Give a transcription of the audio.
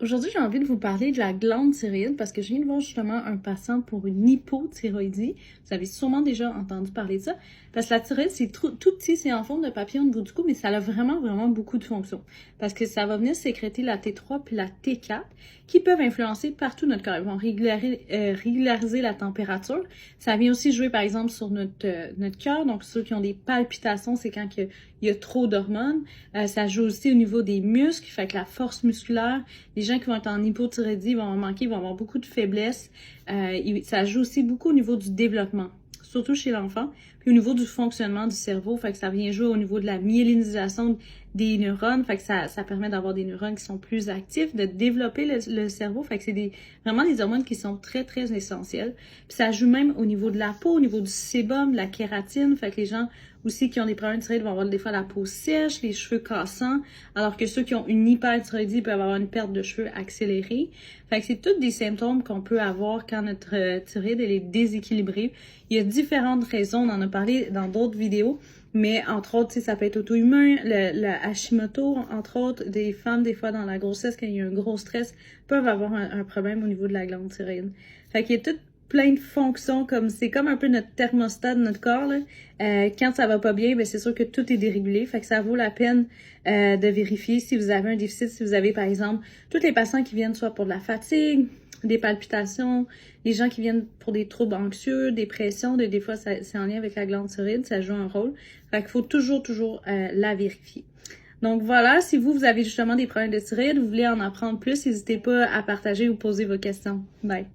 Aujourd'hui, j'ai envie de vous parler de la glande thyroïde parce que je viens de voir justement un patient pour une hypothyroïdie. Vous avez sûrement déjà entendu parler de ça. Parce que la thyroïde, c'est tout petit, c'est en forme de papier au niveau du cou, mais ça a vraiment beaucoup de fonctions. Parce que ça va venir sécréter la T3 puis la T4 qui peuvent influencer partout notre corps. Ils vont régulariser la température. Ça vient aussi jouer, par exemple, sur notre cœur. Donc, ceux qui ont des palpitations, c'est quand il y a trop d'hormones. Ça joue aussi au niveau des muscles, fait que la force musculaire. Les gens qui vont être en hypothyroïdie vont en manquer, vont avoir beaucoup de faiblesse. Ça joue aussi beaucoup au niveau du développement, surtout chez l'enfant, puis au niveau du fonctionnement du cerveau, fait que ça vient jouer au niveau de la myélinisation des neurones, fait que ça permet d'avoir des neurones qui sont plus actifs, de développer le cerveau, fait que c'est vraiment des hormones qui sont très essentielles. Puis ça joue même au niveau de la peau, au niveau du sébum, de la kératine, fait que les gens aussi qui ont des problèmes de thyroïde vont avoir des fois la peau sèche, les cheveux cassants, alors que ceux qui ont une hyperthyroïdie peuvent avoir une perte de cheveux accélérée. Fait que c'est tous des symptômes qu'on peut avoir quand notre thyroïde elle est déséquilibrée. Il y a différentes raisons, on en a parlé dans d'autres vidéos, mais entre autres, ça peut être auto-immun, le Hashimoto, entre autres, des femmes, des fois dans la grossesse, quand il y a un gros stress, peuvent avoir un problème au niveau de la glande thyroïde. Fait qu'il y a tout plein de fonctions, comme c'est comme un peu notre thermostat de notre corps, là. Quand ça va pas bien, ben c'est sûr que tout est dérégulé, fait que ça vaut la peine de vérifier si vous avez un déficit, si vous avez par exemple tous les patients qui viennent soit pour de la fatigue, des palpitations, les gens qui viennent pour des troubles anxieux, dépression, des fois c'est en lien avec la glande thyroïde, ça joue un rôle, fait qu'il faut toujours la vérifier. Donc voilà, si vous avez justement des problèmes de thyroïde, vous voulez en apprendre plus, n'hésitez pas à partager ou poser vos questions. Bye!